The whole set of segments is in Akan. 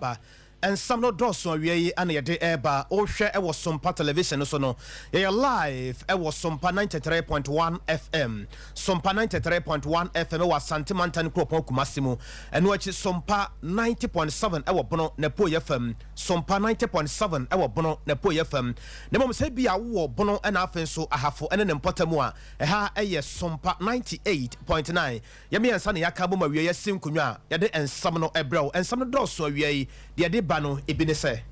aba and some no doso we and ye de eba o hwe e was Sompa television so no ye live e was Sompa 93.1 FM Sompa 93.1 FM was Santimantan Kropon Kumasimu and watch Sompa 90.7 e bono Nepo FM Sompa 90.7 e bono Nepo FM ne mom se bia wo bono and afen so ahafo ene ne mpotemu a ha e ye Sompa 98.9 ye me ansa ne yakabo ma we ye sim kunwa ye de ensam no ebrɛw ensam no doso we de de bano ebinese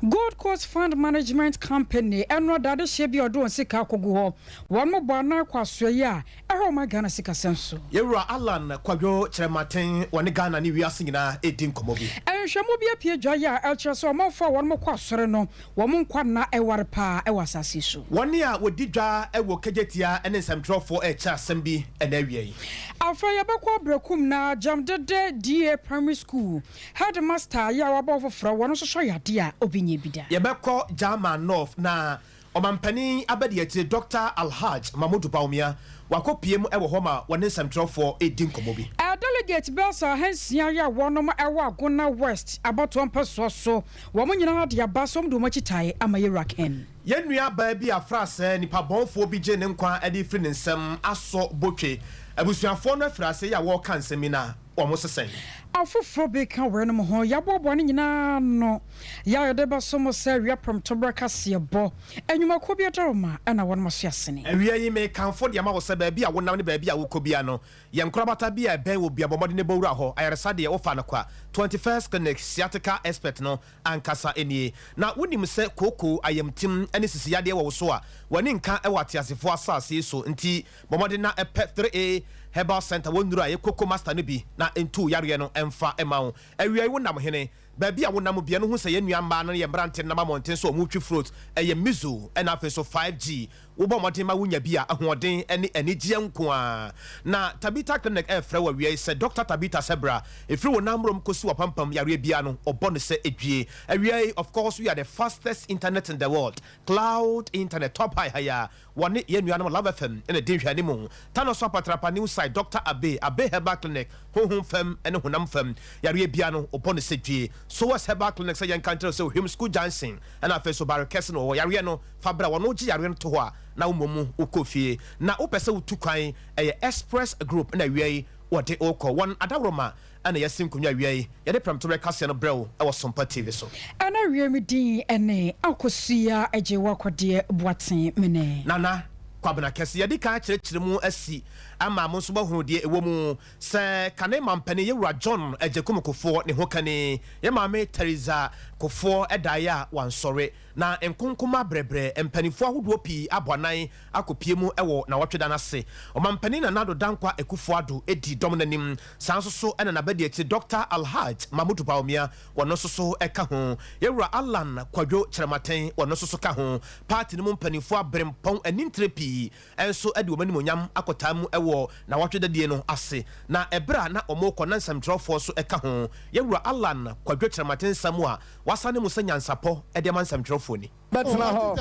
Gold Coast Fund Management Company eno dade shebi odo sika kogu ho won mo bana kwaso ye a eho ma Ghana sika senso yewura Alan kwadwo kyerematen woni Ghana ni wiase nyina edin komobi enhwemo bi apie dwa ye a elche so mo fa won mo kwasore no won mo nkwa na eware pa ewasase so woni a wodi dwa ewo kejetia ene nsamtrofo echa sembi enawie afa ye bekwa brekum na jamdede DA Primary School headmaster ya wabo foforo won so so yade a obinye bida ye bekọ German North na omampani abedi eti Dr. Alhaj Mamudu Baumia wakopiem ewo homa wone nsamtrofo edin komobi a delegate belsa hansia ya wonom ewo agona west abato mpeso so wo nyina de abasom do machitai amaye raken yenua ba bi afrase nipa bonfo bi je ne nkwa edi firi ne nsam aso botwe abusuafo no afrase ya wo kan semina omo sesen afofro be kan were no ho ya bobo ne nyina no ya de ba so mo se wi aprom to braka se bo enwuma ko bi ataroma na won mo so asene awia yi me kanfo de ma wo se ba bi a wonam ne ba bi a wo ko bia no ye nkrabata bi a ben wo bia bomode ne bowura ho ayaresa de wo fa no kwa 21st clinic sciatica expert no ankasa enie na wonim se koko ayamtim ene sisi yade wo so a woni nka e wate asefo asase so nti bomode na ep 3A Herbal Center wonura ye koko master no bi na entu yare no emfa emawo awia yi wonam hene ba bia wonam bia no hu se ye nuamba no ye brante na mamonten so omutwi fruit eye mizu ena afi so 5G wo bo modin ma wunya bia ahoden ene enigye nko a na Tabita clinic efra wa wi se Dr. Tabita Sebra efri wonamrom kosi wa pampam yare bia no obo no se edwie awia of course we are the fastest internet in the world cloud internet top high higher woni ye nuanom Love FM ene de hwane mu tano so patrapa new site Dr. Abe Herbal Clinic honhom fam ene honam fam yare bia no obo no se dwie so was Herbal Clinic say yan country so him school Johnson and afi so barakese no yare no fabra wono gi yare no to ho a na umomu ukofie na opese utukwan eye express group na wiei wode oko won adaworoma ana yasim kunwa wiei yede pramto rekase no brew e wo Sompa TV so ana wiemi din ene akosia eje wakode boaten mene nana kwabena kese yede ka kyerɛkyerɛ mu asi ama mo so bahunu de ewo mu se kane mampane yewura John ejekumukofo ne ho kane ye maame Teresa kofo edaya wansɔre na enkonkoma brebre empanifo ahodo pi aboanan akopie mu ewo na wotweda na se omampani na nado dankwa ekufo ado edi dom nanim sanso so ena na bade eti Dr. Alhaj Mamudu Baumia wono so eka ho yewura Alan kwadwo kyerematen wono so ka ho party no mpanifo abrempon anintrepi enso edi omanimonyam akotam ewo na watweda die no ase na ebra na omoko na nsamtrofo so eka ho yewura Alan kwadwo kyerematen samu a wasane mu sanyansapo ede man nsamtrofo ni betna ho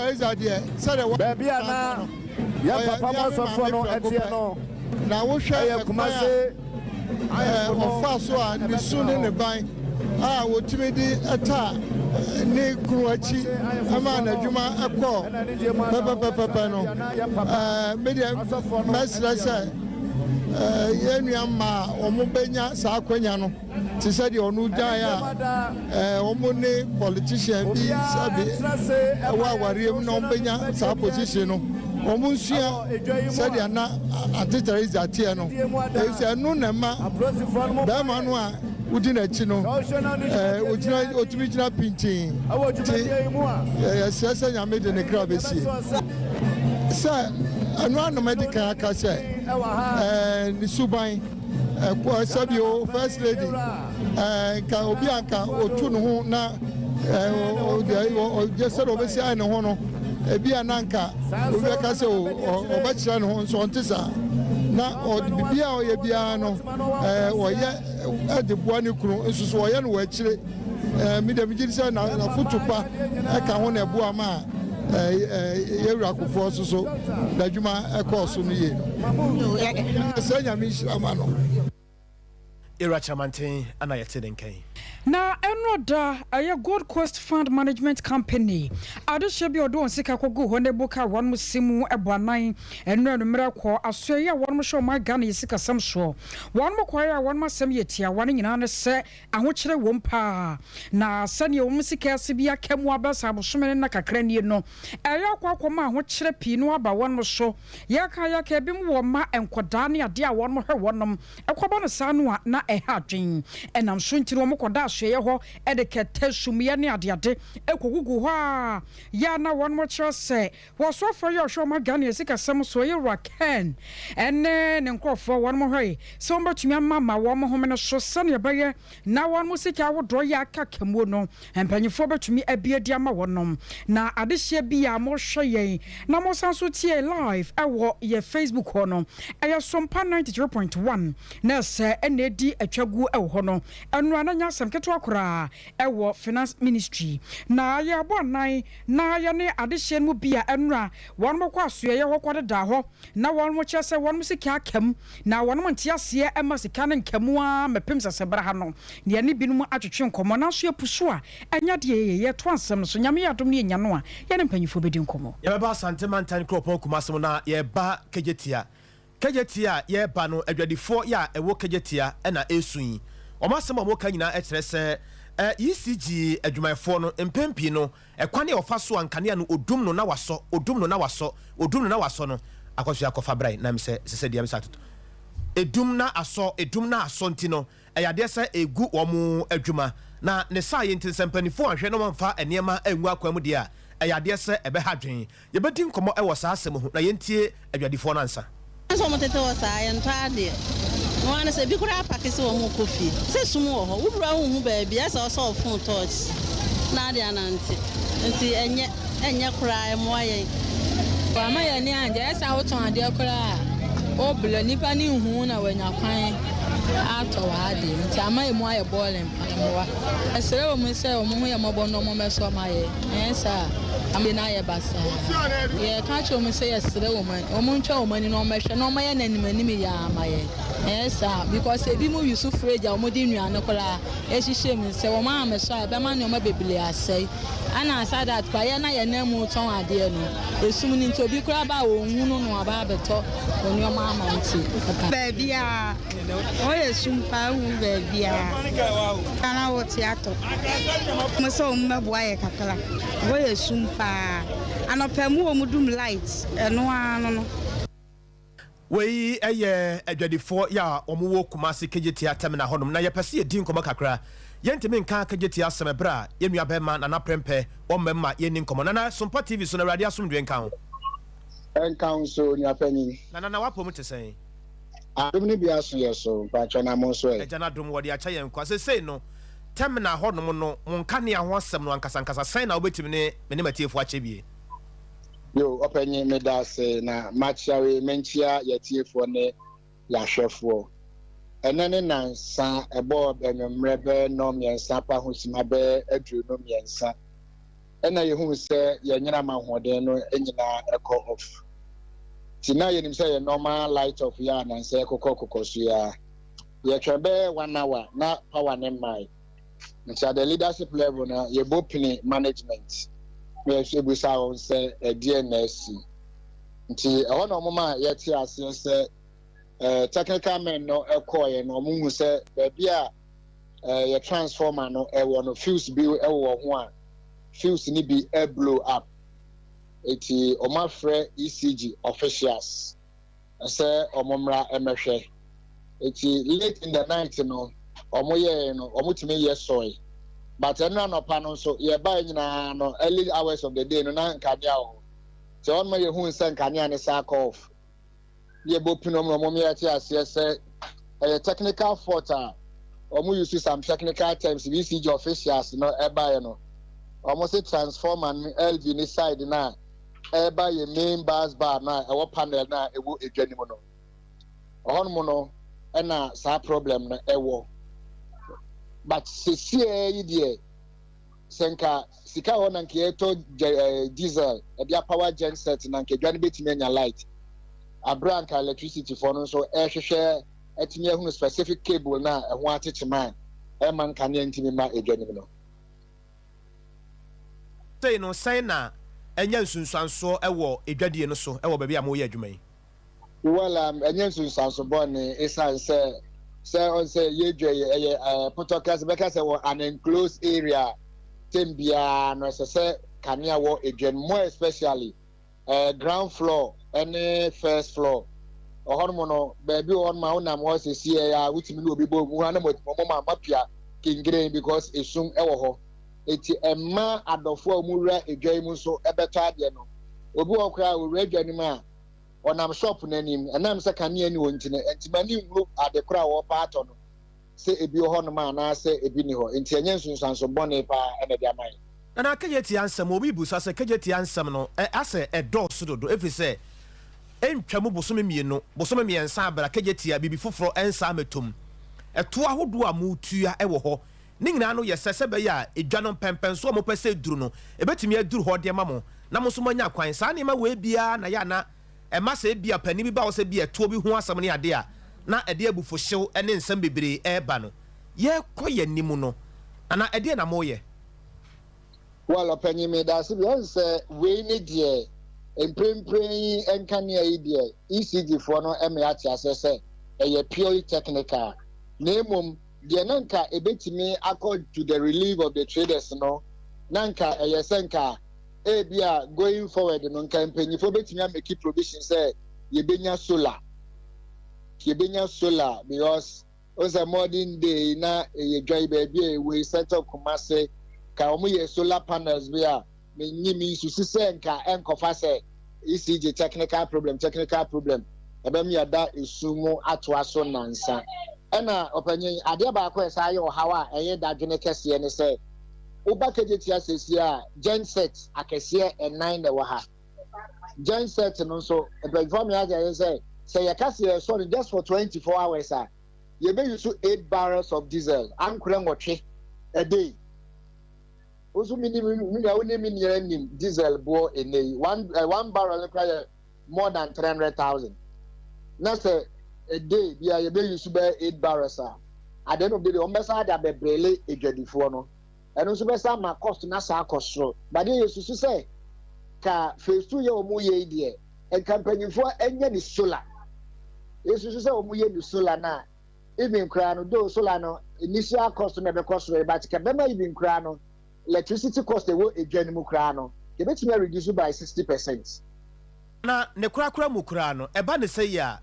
baby ana ya papa masofo no etie no na wo hwe kumase ofa so a ni sunu ne ban a wo timidi ata ne kruachi ama na djuma ekọ papa no media mesrasa yenuama omubenya sa kwanya no ti se de onu dan ya omune politician bi sabi wa wariem no ombenya sa position no omunsia se de na antiterrorist atie no e se nu na ma ba ma no a udi na chi no ojina otumi jina pintin se nyame de ne kra besi se anu anu medical aka se ni suban ko sabio first lady ka obi anka otu no ho na o je obesi ai no ho no ebi ananka obi aka se o ba kira no ho so ntisa na o bibia o ye bia no o ye adebua ni kunu nsusu o ye no wa kire mi de mi ji se na futupa ka ho na ebu ama yewura kofo so da djuma ekoso no ye no senya mi shirama no Ira chamanten ana yete den kan na eno da aye Gold Coast Fund Management Company adehye bi odo onsika kogo ho ne boka won musimu eboanan eno enumere ko asoye ya won show my Ghana yesika sam so won mo kwaya won masem yetia won nyina ne se ahokyere wom pa na sane wom sika se bia kamu abasa bosomene na kakra nie no aye akwa ahokyere pi no aba won mo so ya ka bi mo ma enkoda ne ade a won mo hwe wonom ekoba no sa no a na eha adwen enam so ntiri wom koda asoye ho edekete sumye ne adeade ekogugu ho a ya na won mo kire se wo so for your show my Ghana sika sam so ye raken ene ne nkrofo won mo hwe so mbatumi mama won mo home no so sane baye na won mo sika wodo ya aka kamu no empanyefo betumi abiadi ama wonom na adehye bia mo hwe yen na mo sanso tie live ewo ye Facebook ho no eye Sompa 93.1 na se ene di atwagu ewo ho no enu ananya sam keto akora ewo finance ministry na ya bonan na ya ne adehye mu bia enura won mo kwa asoye ho kwada ho na won mo kyese won mo sika akam na won mo ntiase ema sika ne nkamu a mepem sasebra ha no ne ne binum atwetwe nkomo na so epusu a enya de ye to ansem so nyame yadom ne nya no a ye ne mpanyifo bedi nkomo ye ba santemantan kropon kumasem na ye ba kejetia ye ba no adwadifo ya ewo kejetia na esuyi omasem mo ka nyina ekere se ECG adwumayfo no empempi no ekwane ofa so ankane no odum no na waso no akosua akofa brai na me se dia me satoto edum na aso nti no eyade se egu omo adwuma na ne saye nti sempanifo ahwe no mfa enema angu akwam de a eyade se ebe hadwen ye bedi nkomo ewo sa asem ho na yentie adwadifo no ansa so mo tete wo sa ye nta de no ana se bi kura pakisi wo mo kofi se sumu wo ho wudura hu ba bia se so phone touch na de ananti nti enye kura mo aye wa ma ye ni anje esa wo ton ade kura o blo nipa ni hu na wanya kwan ato wa de nti ama emu aye bowling wa esere wo mo se wo mo ye mo bono mo meso ma ye esa ambe na ye basa ye ka cho mo se esere wo mo ntwa wo mani no mehwe no ma ye nanim ya ma ye esa because ebi mo yusu freja wo mo di nnuane kola ehihye mi se wo ma meso a be ma ne o ma bebile asai ana asada kwa ye na ye na mu ton ade no esum ni nti obi kura ba wo hu no no aba beto oni o ma amanti baby a oye Sompa hu baby a kana wo theater mo so mo boa ye kakala oye Sompa anopemu wo mudum light eno ano no wei eye adwadifo ya omuwo kumasi kejetia temna honum na yepese edin komo kakra yentimi nka kejetia semebra yenua bema na naprempe omemma yenin komo na Sompa TV so na radio asomdwe nka ho enka so nya pani na wapom tesen adum ni bia so yeso pa chona mo so e ejana dum wodi acha yen kwa se no temna honum no monka ne ho asem no ankasa sen na obetimi ne mene matiefo ache bie yo openye medase na machiawe menchia yetiefo ne yahwefo enene nansa ebo enwemrebe no miensa pa hosima be adru no miensa ena yehu se yenyina mahode no enyina eko off tina yenim se ye normal light of ya nansa kokokoso ya ye twebe 1 hour na power ne mai ntia the leadership level na ye bopini management yes ebusa on say DNS nti e wona omoma yeti ase se technical men no ekoye no omuhu se bia ye transformer no e wo no fuse bi e wo ho a fuse ni bi e blow up eti omafre ECG officials say omomra emehwe eti late in the night no omoye no omutimi yesoy but no pano so ye buy nyina no early hours of the day no na nkania ho so on ma ye hu nsan nkania ne sack off ye bo pino mo me ati ase se technical fault omo use some technical terms ECG officials no e buy no omo say transformer LV ni side na e buy ye main bus bar na e wo panel na e wo edwanim no on mo no e na sa problem na e wo but CCA idea senka sika wona nke to diesel e dia power genset na nke dwane betimi anya light abranka electricity for no so ehwehwe etimi ehunu specific cable na eho atechema ɛma nkanea ntimi ma edwanim no say no say na enya nsunsuanso ɛwɔ edwadie no so ɛwɔ baabi a mo yɛ adwuma yi well enya nsunsuanso bɔne esan sɛ on say yedwa ɛyɛ protocol bɛka sɛ wɔ an enclosed area tembia no sɛ kanea wɔ edwan more especially ground floor any first floor ɔhɔnom no baabi ɔhɔnom a wonam hɔ sɛ sie a wotumi ne obi bɔ mu ha na mɔmɔ ma mapia kingren because esum ɛwɔ hɔ eti ɛma adɔfo a mu wura edwa mu nso ɛbɛtɔ adeɛ no obi wɔ kora owura edwa nim a ɔnam shop n'anim ɛnam sɛ kanea ni wɔ ntina ntimani ngu ade kora a wɔpa atɔ no sɛ ebi wɔ hɔnom a anaasɛ ebi ni hɔ nti ɛnyɛ nsunsuanso bɔne paa ɛna de ama yɛ na kagye ti ansɛm obi busa sɛ kagye ti ansɛm no asɛ ɛdɔɔso dodo ɛfiri sɛ ɛntwa mu bosome mmiɛnsa abra kagye ti a bibi foforɔ ɛnsa ametom ɛto ahodoɔ a mutua ɛwɔ hɔ ne nyinaa no yɛ sɛ bɛyɛ a edwa no pɛmpɛn so a mopɛ sɛ duru no ɛbɛtumi aduru hɔ deɛ ma mo na mo nso moanya kwan saa nneɛma wɔ biara na yɛ ana ɛma sɛ bia pani bi ba wɔ sɛ bia ɛtoɔ bi ho asɛm ne ade a na ɛde abufohyew ne nsɛm bebree ɛɛba no yɛkɔ yɛ nim no ana ɛdeɛ na moyɛ well ɔpanyin mi da se bi ɔn sɛ wei ne deɛ mprempren yi nkanea yi deɛ ECG foɔ no ɛmɛ ate asɛ sɛ ɛyɛ purely technical na emom deɛ nanka ebetumi akɔ to the relief of the traders no nanka ɛyɛ sɛ nka ebi a going forward no nka mpanyinfo betumi ameki provision sɛ yɛbenya solar because ɔsɛ modern day na ɛyɛ dwa baabi a ɛwɔ center Kumase ka wɔn yɛ solar panels bi a menyi mi nsusu sɛ nka ɛnkɔfa sɛ ECG technical problem ɛbɛm yɛda esu mu atoa so nansa ɛna ɔpanyin adeɛ baako ɛsɛ ayɛ ɔhaw a ɛyɛ dadwene kɛseɛ ne sɛ woba kagye tia sɛsie a genset akɛseɛ ɛnan na ɛwɔ ha genset no nso mpanyinfoɔ mi agye sɛ yɛka se yɛsɔ no just for 24 hours a yɛbɛyi so 8 barrels of diesel ankorɛ nwɔtwe a day also minimum diesel boɔ ɛnɛ one barrel no kora more than 300,000 na sɛ a day bia yɛbɛyi so bɛyɛ 8 barrels a at the end of the day ɔmbɛsa de abɛbrɛle adwadifoɔ no ɛno nso bɛsa ama cost na saa akɔ soro bade yɛsusu sɛ ka phase 2 yɛ ɔmo yɛ yi deɛ ɛnka mpanyinfoɔ ɛnyɛ ne solar yɛsusu sɛ ɔmo yɛ ne solar na even koraa no though solar no initial cost na ɛbɛkɔ soro but ka bɛma even koraa no electricity cost ɛwɔ edwa no mu koraa no yɛbɛtumi reduce by 60%. na ne korakora mu koraa no ɛba ne sɛ yi a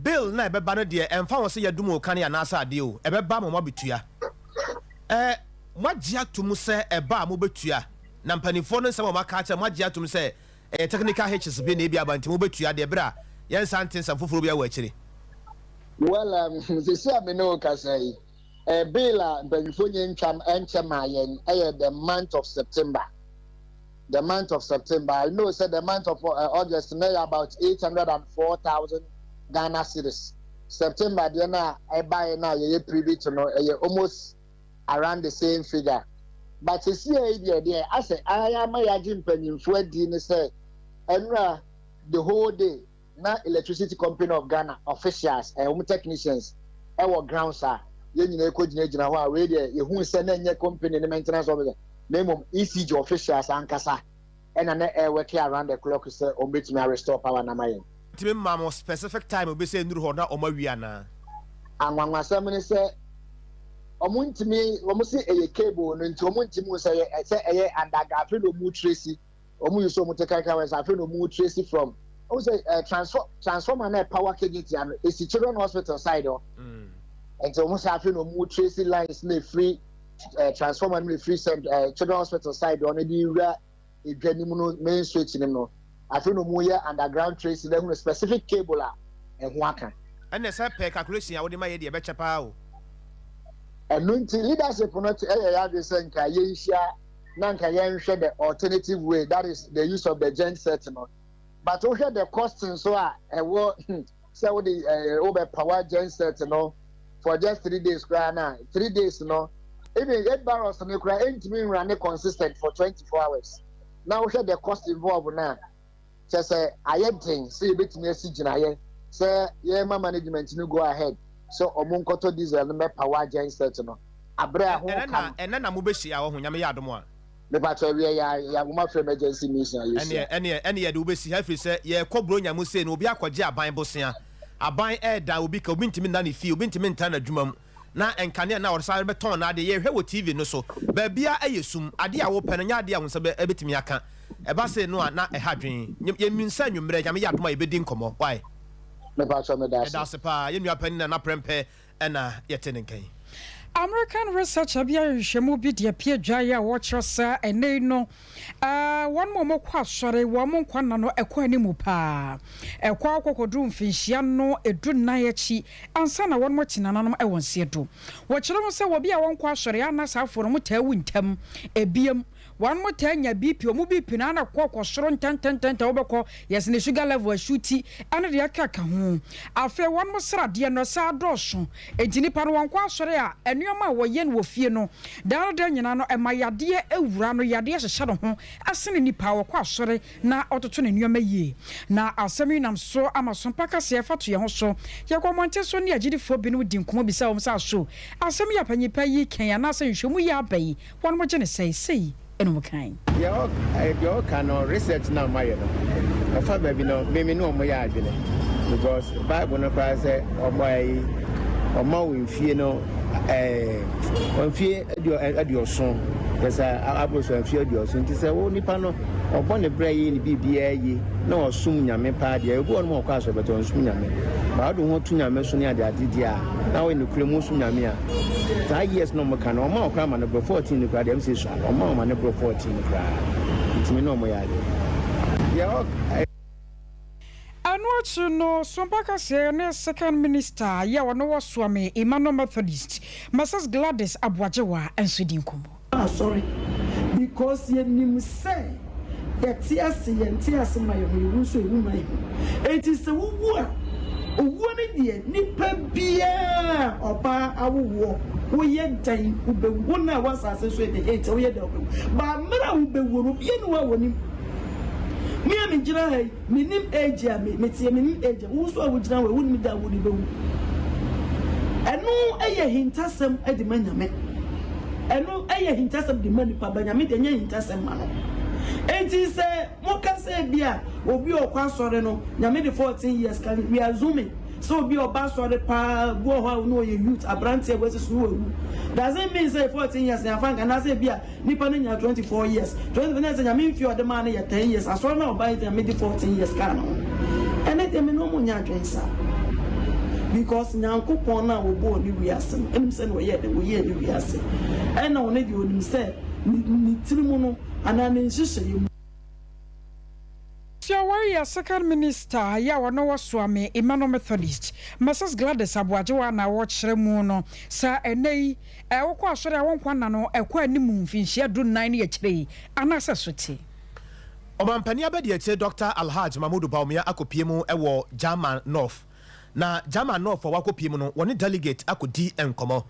bill na ɛbɛba no deɛ ɛmfa wɔ sɛ yɛdum o kane anaasɛ adeɛ o ɛbɛba ma moabetua moagye atom sɛ ɛba a mobɛtua na mpanimfoɔ no nsɛm a ɔmaka kyerɛ moagye atom sɛ ɛyɛ technical hitches bi na ebi aba nti mobɛtua deɛ berɛ a yɛnsa nte nsɛm foforɔ bi awɔ akyire well sisi a me ne wo kasa yi bill a mpanimfoɔ nyɛ nkyɛm a yɛn ɛyɛ the month of September I know said the month of August may about 804,000 Ghana cedis. September deɛ na ɛbaeɛ na yɛyɛ privy to no ɛyɛ almost around the same figure but esi yɛ deɛ asɛ ayama yagye mpanyinfoɔ adi ne sɛ ɛnura the whole day na electricity company of Ghana officials wɔn technicians ɛwɔ grounds a yɛn nyinaa ekɔ gyinagyina hɔ a wei deɛ yehu sɛ na nyɛ company ne maintenance officer na mmom ECG officials ankasa ɛna na ɛwɔke around the clock sɛ wɔn betumi restore power na ma yɛn. timi ma mo specific time obi sɛ nduru hɔ na ɔmo awi ana anwanwasɛm ne sɛ ɔmo ntimi ɔmo sɛ ɛyɛ cable no nti ɔmo ntimi sɛ ɛyɛ adaga afei na ɔmo tracy ɔmo yi so ɔmo te kankan wɛ sɛ afei na ɔmo tracy from ɔmo sɛ transformer na power kgt ano esi children hospital side hɔ nti ɔmo sɛ afei na ɔmo tracy lines na free transformer na free children hospital side hɔ na de wura edwa nim no main switch nim no afei no mu yɛ underground trace na hu specific cable a ɛho aka ɛnna sɛ pɛ calculation a wɔde ma yɛ deɛ ɛbɛkyɛ paa o ɛno nti leadership no ɛyɛ yɛ ade sɛ nka yɛnhyia na nka yɛnhwɛ the alternative way that is the use of the genset no but wohwɛ the cost nso a ɛwɔ sɛ wode wobɛ power genset no for just 3 days koraa na 3 days no even 8 barrels no koraa ɛntumi nwura consistent for 24 hours na wohwɛ the cost involved na kyɛ sɛ ayɛ den sɛ yɛbɛtumi asi gyinaeɛ sɛ yɛma management no go ahead so omunkoto diesel no me power genset no abra ho kam ena na mubeshi a ho nyame ya adom a me pato we ya wo ma for emergency mission you see ene ye de ubesi ha firi se ye kobro nyamu se no obi akwaje aban bosia aban da obi ka obi ntimi na ne fie obi ntimi nta na adwuma mu na enkane na worsa beton na de ye hwe wo TV no so ba bia ayesum ade a wo pɛ no nya ade a wo nsa betimi aka eba se no na ehadwen ye minsa nwumre nyame ya adom a ye bedi nkomo why me pato me da se pa ye nua pani na prempe na ye tene nkan American researcher bia hwehwemu bi de pie dwaye a wɔkyerɛ ene no wɔn mo kwa sɔre wɔn mo kwa na no ɛkɔ animu pa ɛkɔ akɔkɔdu mfinhyia no edu nan akyi ansa na wɔn mo kyinananom ɛwɔ nsie do wɔkyerɛ mo sɛ wɔbi a wɔn kwa sɔre anasa aforo mo taa wu ntam ebiem one more time ya BP omu BP na na kwọ soro ntantantanta obekọ yes ne sugar level ashuti ana de akaka ho afa one more srade no sa dọso ejini pa no wankọ asore a enuoma wo ye no fie no dan da nyina no emayade ewura no yade hyehye no ho asene nipa wọ asore na ototo ne enuoma yie na asemi nam so Sompa kase fato ye ho so ye komonte so ne agidifo bi no di nkomo bi sa wo sa so asemi ya panyipa yi ken ya na se nhwemu ya abai one more gene sei eno kind your kind of research now my no afa baby no me no mo ya adwene because bible no cry say omo we fie no on fie adioson yes aboso fie adioson ti say wo nipa no obo ne bra yi ni bibia yi na osum nyame pa de e go no mo kwa so beto osum nyame ba do ho tu nyame so ne ade dia na we no kremu osum nyame a 5 years no mo kan o ma okra ma no 14 ni kra dem say so o ma no 14 ni kra ntimi no mo ya de ya Anwachu no Sompa kase ne second minister ya wono waswame Emmanuel Methodist Mrs. Gladys Abuajewa ensudi nkomo. Sorry because ye nim say yetiase my you so you my it is a wu owu ne de nipa bia oba awo wo ye dan ubewu na wasase so de ete wo ye da ba mra ubewu no bia no wa nim me am jira hay minim age a me tie minim age wo so awo jira we woni da wo ni bewu eno eye hintasem edi manyame eno eye hintasem di mani pa banyame de nya hintasem ma no enti se mo ka se bia obi okwa sore no nyame de 14 years can we assuming so obi oba sore pa go ho no ye youth abrante we so wo doesn't mean say 14 years na fanga na say bia nipa no nya 24 years 20 years nyame mfi o de man ya 10 years aso na oba ite me de 14 years ka no ene de me no mo nya adwensa because nyankopon na wo bo ni wiase enim se no ye de wo ye ni wiase ena wo ne de onim se ni tirimu no anane nhihye yemu Warrior second minister ya wono waswame Emmanuel Methodist Mrs. Gladys Abuajewa na wɔkyerɛ mu no sa enei wokɔ asɔre a wonkwa na no ɛkɔ animu mfinhyia du 9 ne yɛkyerɛ anasa sote Omampani abedi eche Dr. Alhaj Mahmoud Baumia akopie mu ewo German North na German North wakopie mu no woni delegate akodi enkomo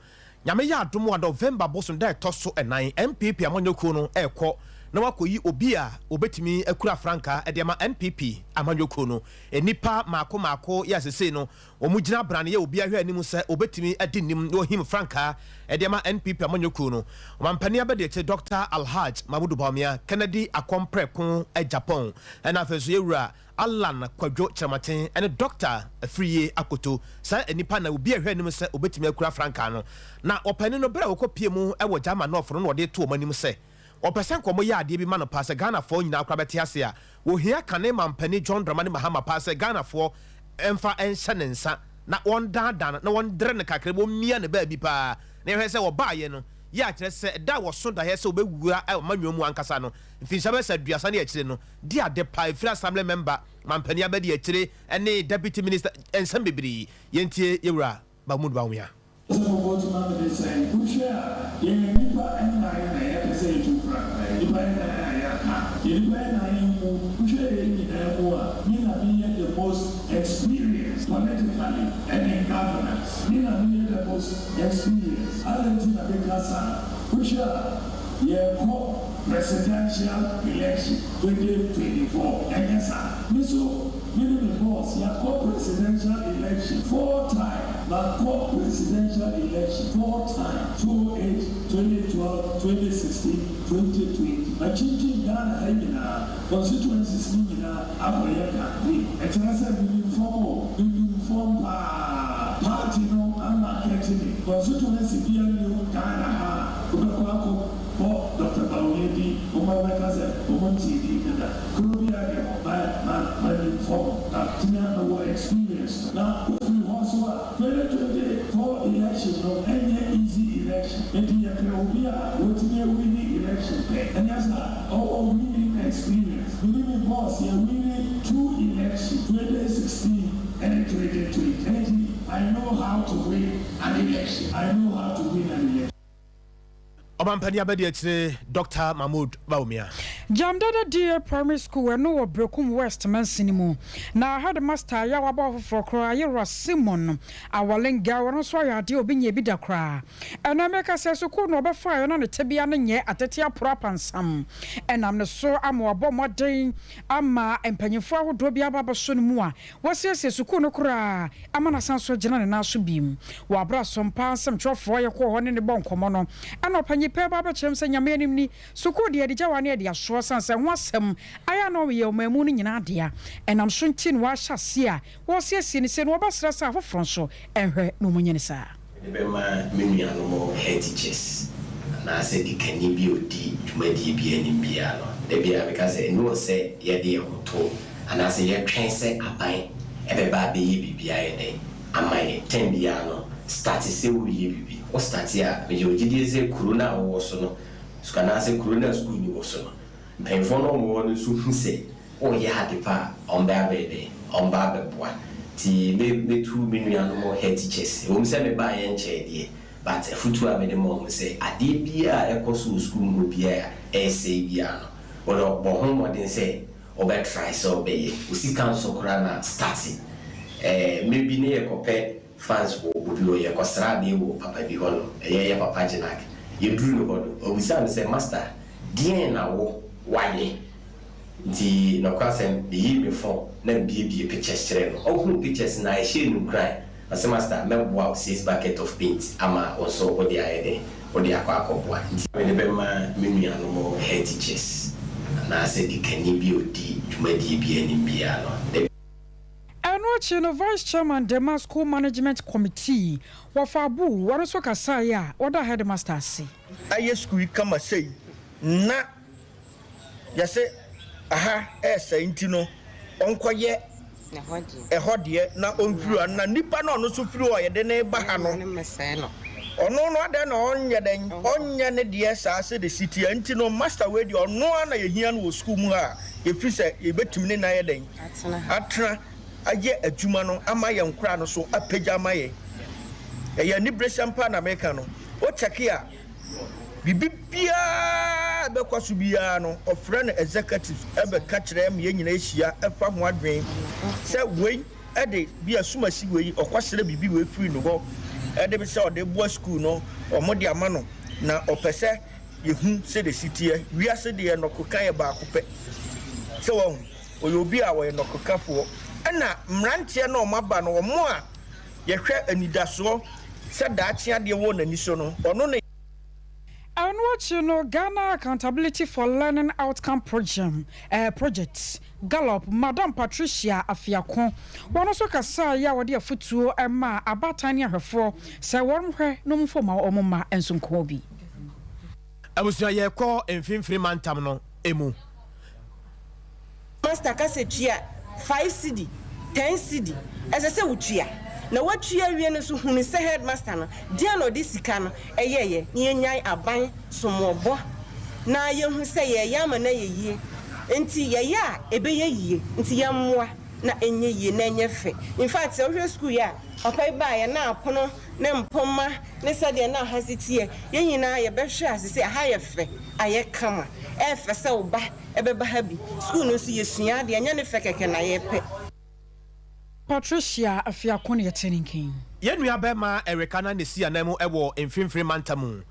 nyame ya adom wa November boson da etoso enan MPP amanyoku no ekɔ na wakoyi obi a obetimi akura franka edema NPP amanyoku no enipa maako ya sese no omugina brane ya obi ahwe animu se obetimi adinim no him franka edema NPP amanyoku no omampani abede che Dr. Alhaj Mahmoud Baumia Kennedy akompreko Japan na afeso yewura Alan Kwadwo Chamaten ene Dr. Afriye Akoto sa enipa na obi ahwe animu se obetimi akura franka no na opani no bra wokopie mu ewo German North no wo de to omanim se opesen komo ya ade bi ma no passe Ghana fo nyina akra bete ase a wo hia kane mampani John Dramani Mahama passe Ghana fo emfa enhye ne nsa na won dan na won dre ne kakre bo mia ne ba bi pa na hwe se wo baaye no ya kire se da wo so da he se obewura manwemu ankasa no mfinsa be se duasa ne akire no di ade pa ifra assembly member mampani abedi akire ene deputy minister ensam bebiri yentie yewura Mahmoud Baumia the most experienced politically and in governance. The most experienced. Argentina Becasa, which are presidential election 2024. And yes, sir. Minimum boss, your co-presidential election 4 times. The co-presidential election 4 times. 2008, 2012, 2016, 2020. A changing Ghana constituencies in Africa campaign. And I said, we inform party no and marketing. Constituency here in Ghana. For Dr. Baunedi, Umawakaza, Umonti, and Kurubia, my inform that Tina experience. Now, if you also 2024 election, no any easy election, and the Kurubia, what near winning election, and that's our winning experience. Winning boss, you're winning 2 elections, 2016 and 2020. I know how to win an election. I know how to win an election. Obampani abedi Dr. Mahmoud Baumia. Jamdada dear primary school and no Brokum West Mansinimu. Now I had a master Yawaba for Cry Simon. Our Lenga and so I deal being a bida cry. And America says so could not be fire on the Tibian ye at the tia prop and some. And I'm the so I'm a bomb day. Amma and Pennyfo would be about soon more. What's yes, Sukuno cry. I'm an assassin general and Asubim. Wabra some pass some trough for your corn in the bon commono. And open Pe baba chem se nyame anim ni soko de de jawane de aso sanse ho asem aya no ye omamu ni nyina de a enam so ntin wa hyase a wo se asi ni se no obasra sa afofron so enhwe no munye ni sa be ma menu anu mo head teachers na se di kani bi odi dwumadi bi anim bia no de bia because no se ye de hoto ana se ye twen se aban ebe ba be ye bibia ye de amaye ten bia no start se wo ye bibi o start ya me jodi se corona wo so no skana se corona school ni wo so no mpemfo no mo no so hu se o ye hade pa on ba be de on ba be boa ti me tu minua no mo head teachers o mse me ba ye nche de but futu a me de mo se ade bia e ko so school no bia e se bia no o bo ho mo den se o be try so be ye o si kan so kra na starting maybe ne e ko pe fans wo obi ye kwasra de wo papa bi hono ye papa jinak ye duru no hono obisa say master dien na wo waye di no kwasem yi me fon na bie pictures kire no ohun pictures na e she nu cry as master me boa 6 bucket of paint ama also odi ayede odi akwa nti me be ma menua no mo head teachers na say di kani bi odi dwumadi bi anim bia no Chino Vice Chairman Dema School Management Committee wafabu wanoso kasaya wada headmaster si aye school kama sei na yase aha esa intino onkoye ehode na onfuru na nipa na ono so furu oyede na ba ha no ono no ade na onye ne de sa se de city intino master we de ono na yehia no school mu ha yefise yebetumi ne na yeden atra aye adwuma no amaye nkura no so apagya amaye eya ni bresampa na America no o cheke a bibibia be kwaso bia no ofre na executive ebe ka kire am ye nyina ehia efa ho adwen se wei ede bia sumasi wei okwasere bibi we free no go ede be se ode bo school no omode ama no na opese yehu se de city wi ase de no kokan ye ba kope se wo oyobi a wo no kokafo na mrantie na omaba no omo a yehwe anidaso se daachia de wo na niso no ono na and what you know Ghana Accountability for Learning Outcome project Gallop Madam Patricia Afiakon one also kasa ya wode afutuo ema abatani ahwefo se wonhwe no mfoma omoma ensonko bi abusia ye ko emfimfiri mantam no emu master kasetua 5 cedi 10 cedi ese se wutua na watua wie no so hunu se headmaster no dia no de sika no eyeye ye nyai aban somobo na ye hu se ye yama na ye yie enti ye ya ebe ye yie enti ye mmoa na enye yie na enye fe in fact se hwe school ya opai ba ye na apono na mpoma ne se de na hasitie ye nyina ye behwe asese ha ye fe aye kama efe se oba ebe ba ha bi school no so ye sua de enya ne fe keke na ye pe Patricia Afiakon yeteninkin yenua bema Erikana ne sia na mu ewo emfimfiri mantamu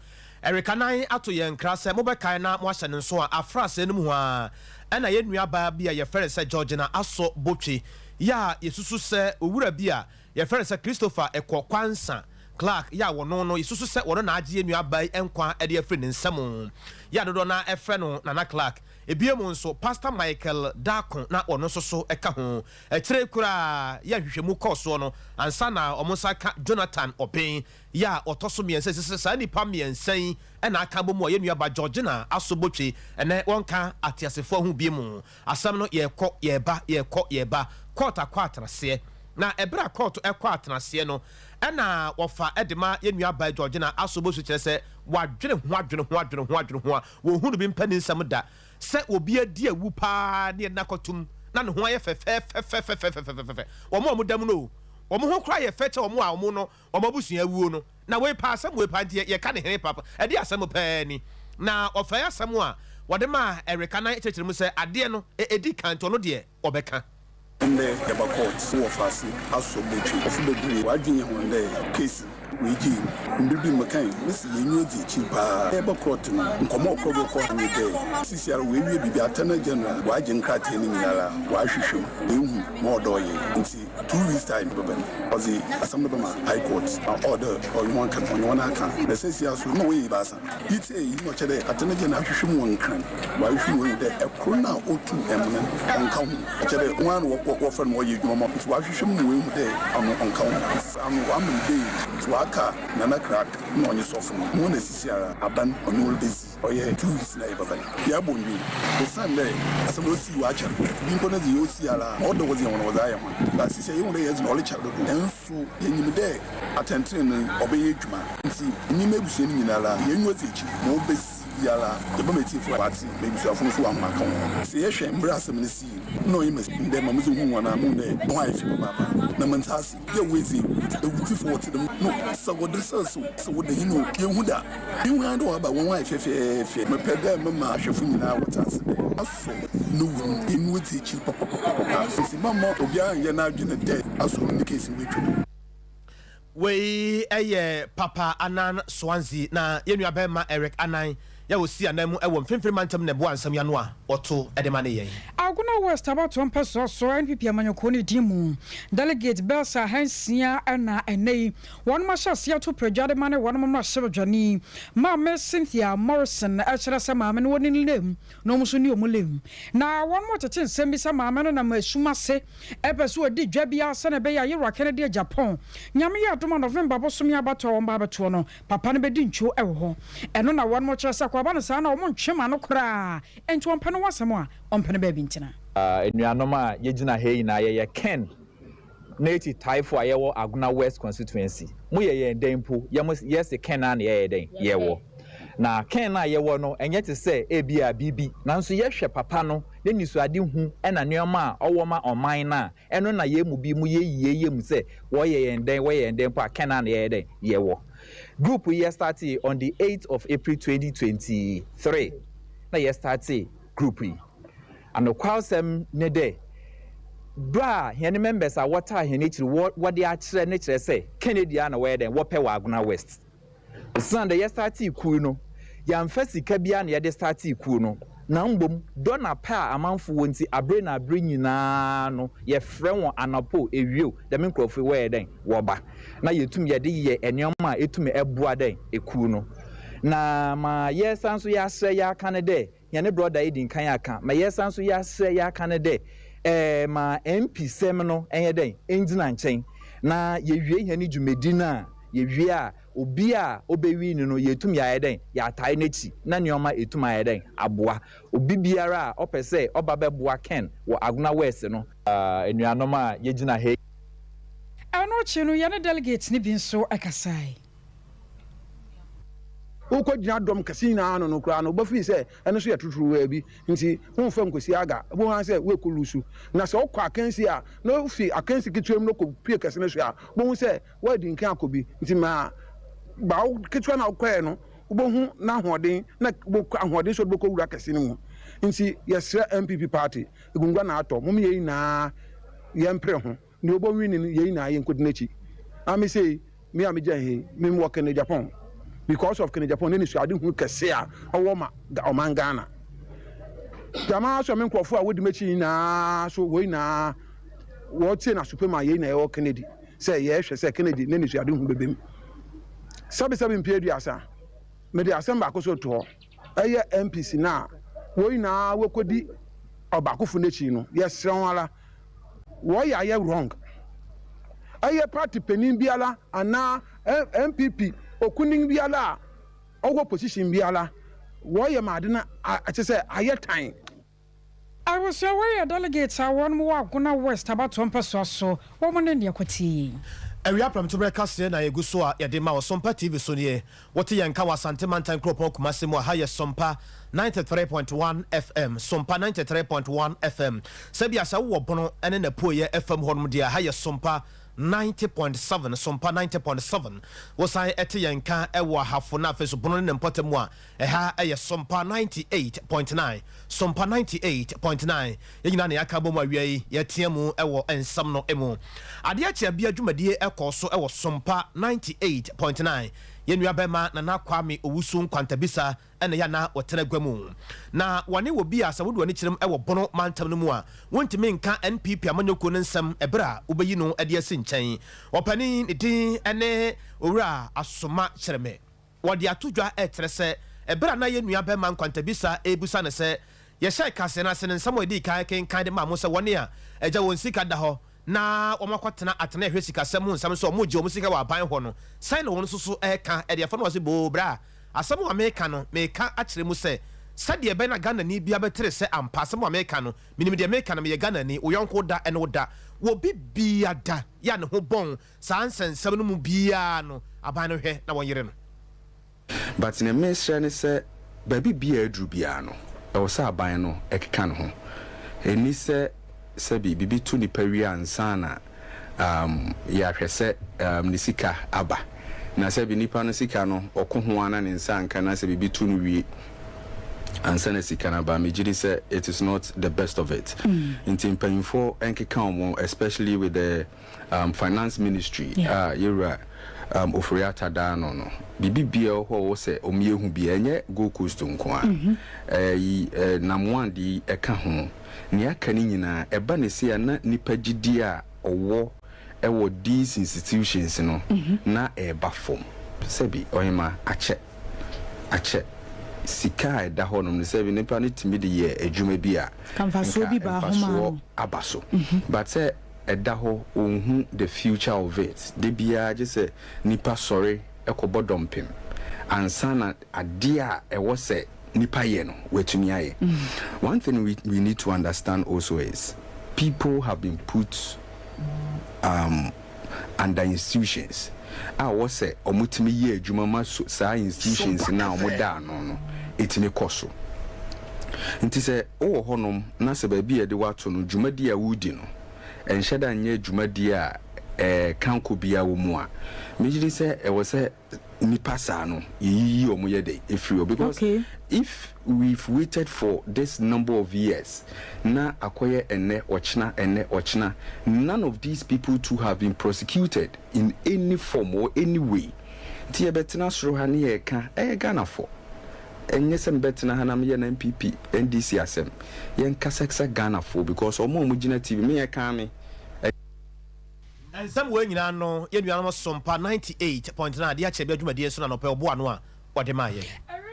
Erikana ato ye nkra se mo bekan na mo ahye ne so a afra se no mu ha na yenua ba bia ye fere se George na aso botwe ya yesusu sɛ owura bi a yɛfrɛ sɛ Christopher Ekokwansa Clark ya wono no yesusu sɛ wono na agye enu abai enkwa de afiri ne nsam ya dodo na efrɛ no Nana Clark ebiem nso Pastor Michael Dakon na ono so eka ho ekire kura ya hwehwemu kɔso no ansa na omosaka Jonathan Open ya otoso miense sesa nipa miensen na aka bomu ye nua ba Georgina asobotwe ene wonka atiasefo ho biemu asam no ye ba quarter se na ebra court atenase no na wofa edema ye nua ba Georgina asobotwe kire se wadwene ho a wo hunu bi mpani nsam da se obi adi awu pa ne na kotum na ne ho aye fe wo dam no wo ho kra ye fe che wo a wo no wo mabusu awuo no na we pa asam we pa ye ka ne here papa e di asam pa ni na ofa ya asam a wode ma Erika na chechire mu se ade no edi kanto no de obeka nde yaba court wo fasi asobotwe ofu bebre wadwene ho nde case wiji mbibi makan mesi yenyu di chipa yaba court no nkomo okobo court ni de sisi ara we wie bibi atana general waje nkrate ni nyinara wa hwehwem ehu mo odoye nti 2 weeks time beben ozi asam bema high court order or you want kan the sisi aso no we basa ite yi no chede atana general hwehwem won kan wa hwehwem de ekro na otu emne onka ho chede wan wo fa no ye dwuma nti wa hwehwem no we mu de onka ho am wa mu de aka Nana Crack no onye sofo no na sisi ara aban onu this oye 2 weeks na ibaba ya bonwi the sunday asamo si wa cha bi nko na zi o si ara odo wo zi won wo za ya ma sisi ye won ye zi no le cha do ensu yenyim de atentene no obeye dwuma nti ni mebusu ni nyinara ye nwo zi chi mo besi yala the moment if wati maybe so afun so am aka se ye hwe mbra asem ne si no yimas nde ma muzo hu wana mu ne no afi baba na mantasi ye wezi e wuti for to them no so what this so what you know ye hu da you hand over one wife fe me peda me ma hwefu nyina wotase aso no in wuti chi papa si mama obia ye na adwene de aso ni case we twa we Papa Anan Swansea na yenu abema Eric Anan ya wosi anamu ewo mfimfiri mantam ne bo ansam ya no a oto edema ne yen Aguna West about 1 person so NPP amanyoko ne dimu delegate Belsa Hansia na enei one masha sia to projade mane one mama shebadwani ma me Cynthia Morrison a chere se ma me no woni lem no muso ni omulem na one more tete nsem bi se ma me no na masuma se epeso odi dwa bia se na be ya yero akene de Japan nyame ya doma November bosom ya bato won ba beto no papa ne be di ncho ewo ho eno na one more chere se kwa ba no sa na omo ntwema no kra enti won pene wasem a ompene ba bi ntina enuanom a yegina hei na ye Ken Nati Taifo a yewo Aguna West constituency mu ye dempo yes Ken na ye den yewo na Ken na yewo no enye te se ebia bibi nanso ye hwe papa no ne nisuade hu na neoma a owo ma oman na eno na ye mu bi mu ye mu se wo ye den po a Ken na ye den yewo group ye started on the 8th of April 2023 na ye started group and the kwasem ne de bra hene members are water hene chiri what they are chire ne chire say Canada na we den wo pe wa Aguna West Sunday ye start iku no ya mfa sika bia na ye de start iku no na mbom dona pa amanfo wonti abre na abre nyina no ye frɛ won anapo ewio de me nkrofo we den wo ba na yetum ye de ye enioma etum eboa den eku no na ma ye sanso ya sɛ ya kanede yane brother edin kan aka ma yesanso ya sɛ ya kanede ma MP sem no enye den engina nkyɛn na ye wie hia ni dwumedi na ye wie a obi a obewi ni no yetum ya den ya tai n'echi na neoma etum ya den aboa obi biara a opese oba beboa Ken wo Aguna West no enuanom a yegina he ano chi no yane delegates ni bi nso akasai uko jina dom kasi na ano no kra no obafi se eno so yetuturu wa bi nti wonfa nkosi aga bo han se we kolusu na se okwa akansi a no fi akansi kitwem no ko pie kasi na so a bo hu se wa di nkan akobi nti ma ba kitwa na okwa no bo hu na hoden na bo ahoden so bo ko wura kasi ni mu nti yesre MPP party egungwa na ato mum ye na ye mpre ho ni obo wini ye na ye nkodinachi ami say me amija he me work in Japan because of Kenya Japan ni suade hu kese a owo ma oman Ghana jama so me nkrofo a wodi mechi na so we na wɔtie na supema yɛ na ɛwɔ Kennedy sɛ yɛhwɛ sɛ Kennedy ne suade hu bebem sabi mpie aduasa me de asɛm baako so to hɔ ɛyɛ MPC na wɔyi na wɔkɔdi ɔbaakofo n'akyi no yɛsrɛ wɔn ala wɔyɛ ayɛ wrong ɛyɛ party panin biara anaa MPP okunin biara a ɔwɔ position biara wɔyɛ maade na ɛkyɛ sɛ ayɛ tan. I was aware delegates are one more Guna West about Sompa so woman in your quati. Area from to breakfast na Yegusua Yadima or Sompa TV Sonie. What Yanka was Santimantan Kropo Kumasimo higher Sompa 93.1 FM. Sompa 93.1 FM. Sebia Saw Bono and in a poor FM Hormudia higher Sompa 90.7 Sompa 90.7 was I at Yanka Ewa Hafunafis Bonon and Potemwa Eha Aya Sompa 98.9 Sompa 98.9 Yanani Akaboma Yetiamu Ewo and Samno Emo Adiatia Bia Jumadi Eko so Ewo Sompa 98.9 Yenua Bema na Kwame Owusun Kwantabisa ene yana wotene gwamu na wane wo bia sa wodo ani kyerem e wo bono mantam no mu a wontimi nka NPP amanyoko ne nsem ebra obeyi no ade asi nkyɛn opani ne din ene owura asoma kyereme wode atodwa etere se ebra na yenua Bema Kwantabisa ebusa ne se ye hyɛ kase na se ne nsam odi kan de ma mo se wone a agya won sika da hɔ na omakotena atena ehwe sika sem nsam so omugye omusika wa ban hɔ no sai na won so ka e de fa no se bo bra asem wa meka no meka akyere mu se sade be na Ghana ni bia betere se ampa asem wa meka no minim de meka no me Ghana ni oyonko da ene da wo bibia da ya ne ho bon saa nsensem no mu bia no aban no hwɛ na won yere no but ne mesra ne se baby bia adru bia no e wo sa aban no ekeka no ho eni se sabi bibi tu ni pawi ansana ya hwese ni sika aba na sabi nipa no sika no ɔko ho ana ne nsanka na sabi bibi tu no wie ansana sika na ba megiri se it is not the best of it in painful enkeka omo especially with the finance ministry yura ofuriata da no bibi bia ho wo se omiehu bia enye go coast nko a namwandi eka ho ni aka ni nyina eba ne se na nipa gidi a owo ewo these institutions no na eba form sebi oyema ache sika eda ho no sebi nipa ne timi de ye adwuma bi a kanfaso bi ba ho abaso but say eda ho ohun the future of it de bia je se nipa sorry ekobo dompem ansana ade a ewo se nipa ye no wetumi aye. One thing we need to understand also is people have been put under institutions was say omutimi ye adwuma ma saa institutions na omoda no etimi koso nti se wo honom na se ba bia de wato no dwumadi a wudi no enhyeda nya dwumadi a kanko bia wo mu a mejiri se e wo se nipa saa no yi omoye dey efrio because if we've waited for this number of years na akoye ene ochina none of these people to have been prosecuted in any form or any way tie betina soro ha ne ka Ghana for enye sem betina ha na me na MPP NDC asem yen kasaksa Ghana for because omo gina TV me ka me and some way nyina no yenua no Sompa 98.9 de ache be adwumade so na no pe obo ano a wode maye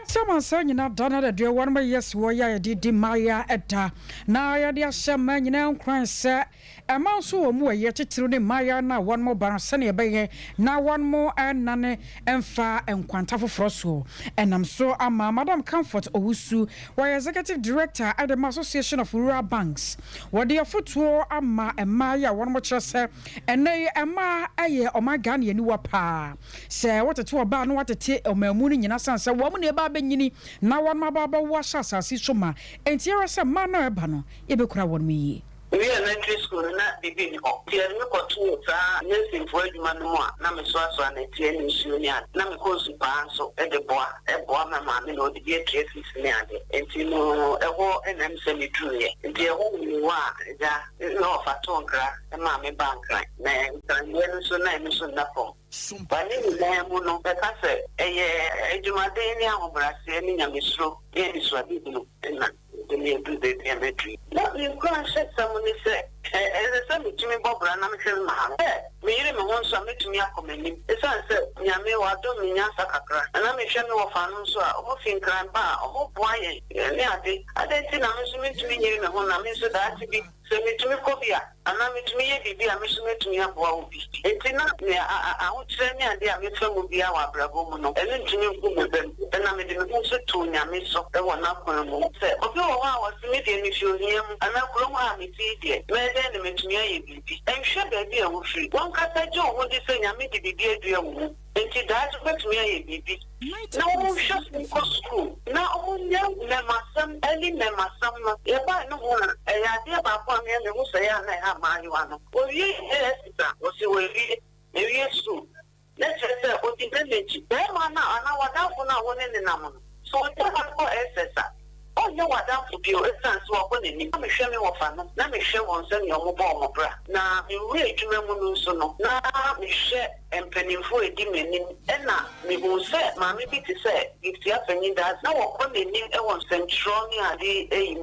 Someone saying that Donald a dear one, yes, warrior did Maya etta. Now, I dear some man, you know, crying, sir. A man so more yet through the Maya now one more bar, sunny bay, now one more and none and far and quanta for frosso. And I'm so am Madam Comfort Owusu, why executive director at the Association of Rural Banks. What dear foot war Amma and Maya one more sir, and nay, Amma, aye, or my Ghani and Wapa. Say what a two about what a tea or my mooning in a sense, a woman about nyini na wan mababa washa asase soma entiara se mano eba no ebekura won mi we elementary school na bibi ni ho tie me kotu sa nursing for adwuma no a na me so aso na tie ni nsuo ni a na me ko su pa so e de boa ma ma me no de die traces ni ade enti no e ho enam se me duye enti e ho ni wa ja no fa tonkra e ma me bankra na ntanwe no so na me so na fo Sumpani na mu no be ka se eye adwuma de ni ahobrase ni nyamesro e ni so abi no na de me do the geometry. Now you can't set someone is say, as a son to me, Bob, and I'm saying, me, you want something to me, I come in. It's answer, Yame, or don't mean Yasaka, and I'm a shadow of Anonso, or think crime bar, or why, I didn't think I'm assuming to me, you know, I'm so that to be. So me to me Kobia, and I'm to me I'm to me a boy. It's not me. I would say me and the Amitum will be our bravo, and then to me, and I'm in the also to Yamiso, the one up on a move. Say, okay, I was meeting if you hear, and I'm from me, see, may then me to me, I'm sure baby, I will free. One cat I do, what they say, Yami to be dear, and she died with me, a baby. No, just because school. Now, young Memasam, Ellie Memasam, if I know one, a idea about one man who say I have marijuana. Well, yes, was you will be a soon. Let's just say, what the village, there are now, and I was out for now one in the number. So I don't have SSR. Oh, you are down to be a sense of what you let me show me what let me show one send your mobile bra. Now, you really to remember so no. Now, we share and penny for a demon, and now we will say, Mammy, to say, if the happening does now, what they need a one send strong a.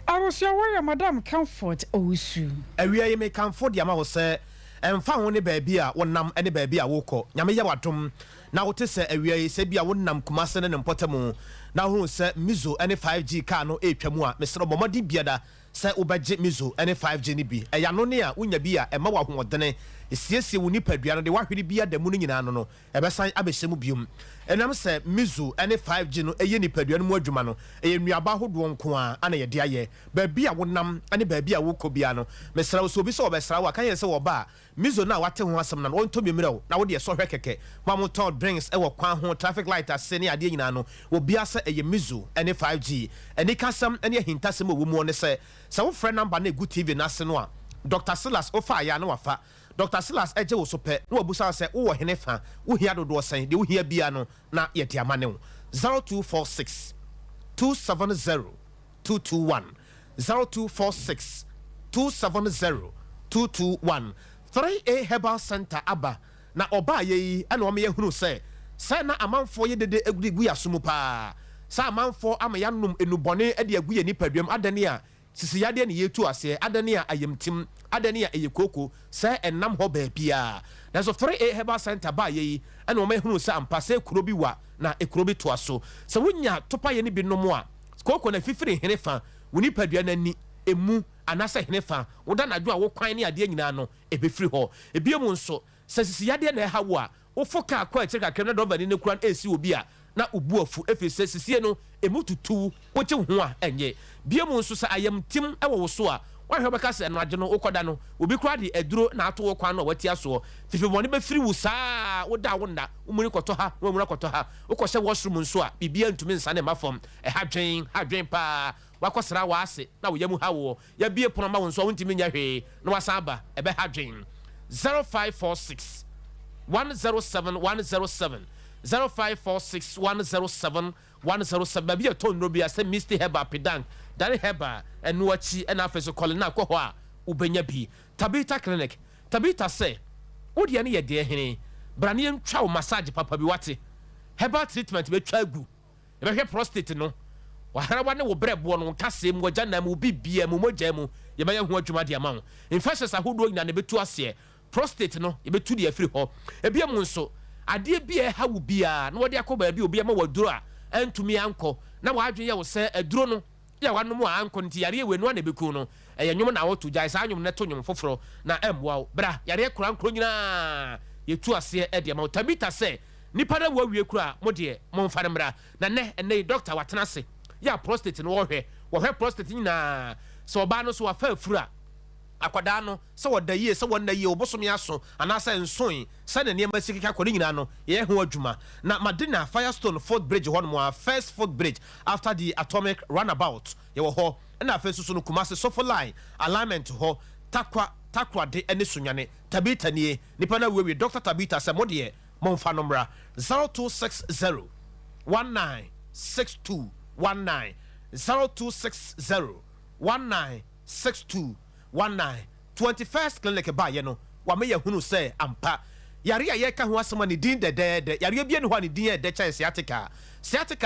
I was your warrior, Madam Comfort, Osu. And we may comfort the amount say, and found any baby, one nam any baby a woko, Yamaya Watum. Now, to say, we say, be a one nam Kumasan and Potamu. Now who say Mizo any 5G car no Epamua, Mr. Bomadi Biada, say Ubajet Mizo any 5G nibi. A Yanonia, Unya Bia, and Mawa Wadene, is yes, you nip Adriana, the Wahidi Bia, the Mooning in Anono, a Bassai Abesemubium. And I'm say Mizo any 5G no a Yeni Pedian Mojumano, a Yabahu Wonqua, and a Dia, baby a one nam, and a baby a Wukobiano, Mr. Sobiso Besawa, can you say Oba, Mizo now what was some on to me middle, now what you saw Rekeke, Mamu Todd brings our Kwan traffic light as Seni Adinano, will be as a Mizu, any 5G, and they can some any hintasimo woman say, so friend number ne good TV Nasenwa, Dr. Silas Ofa Yano Afa. Dr. Silas Eje wo so pe no abusa say wo henefa wo hia dodo sen de wo hia bia no na ye dia mane 0246 270 221 0246 270 221 3A Herbal Center aba na oba ye ana o me hunu say na amanfo ye dede egudi asumu pa sa amanfo ama yanum enubone ade agu ye nipadwam adane a sisi yade ne yetu ase adane a ayemtim adane a eyekoko say enam ho ba bia na so 3A Herbal Center ba ye ana o me hunu say ampa say kuro bi wa na ekuro bi to aso se wonya topa ye ne bi nomo a koko na fifiri henefa woni padua na ni emu anasa henefa woda na adwo a wo kwan ne ade nyina no ebefiri ho ebiemu nso se sisi yade na ha wo a wo foka akwa cheka kemna do bani ne kuran esi obi a na ubu afu efese sisie no emu tutu woche ho a enye biemu nso sa ayam tim ewo wo so a wahwe beka se no age no ukoda no obi kura de aduro na ato wo kwan no wati aso fifi woni be firi wo saa woda wonda umuri koto ha wo umuri koto ha ukose washroom nso a bibia ntumi nsa ne mafom hadwen pa wakosra wa ase na wo yamu ha wo ya bie pono ma wo nso wontimi nya hwe na wasaba ebe hadwen 0546 107 107 0546 107 107 baby a ton no bia say Mr. Heba pedang Dari Heba and Nuachi and Afeso Colina Koha Ubenya bi Tabita Clinic Tabita say Odiani ye dear henny Branium chow massage papa biwati Heba treatment be chagu ebe prostate no waharawane wo brebo no kase mu wajana mu bibia mu mojamu ye baya ho adwuma de ama infections ahodo nyina ne betu ase prostate no ye betu de afiri ho ebia mu nso ade bia ha wo bia na wode akoba bia obi ama waduro a antumi anko na wadwen ye wo se aduro no ya wanom a anko nti yare we no na beku no eye nwom na wotu jai sa nwom ne to nwom foforo na emwa bra yare kura nkro nyina yetu ase e de ama Tabita se nipa na wawie kura mo de mo mfare mra na ne doctor watena se ya prostate no wohwe prostate nyina so ba no so wafa afura akwada no se wodaye se wonaye obosom yaso anasa enson se ne niam sikika kwani nyina no ye ho adwuma na Madina Firestone Fourth Bridge ho first Fourth Bridge after the atomic runabout ye wo ho na afa susu no Kumasi Sofo line alignment ho takwa de ene sunyane Tabita nie nipa na wewe Dr. Tabita se modie momfa number 0260 1962 19 0260 1962 19 21st clinic ba ye no wa me yahunu say ampa yare ya ye ka ho asema ne din de yare bia ne ho ne din de chance sciatica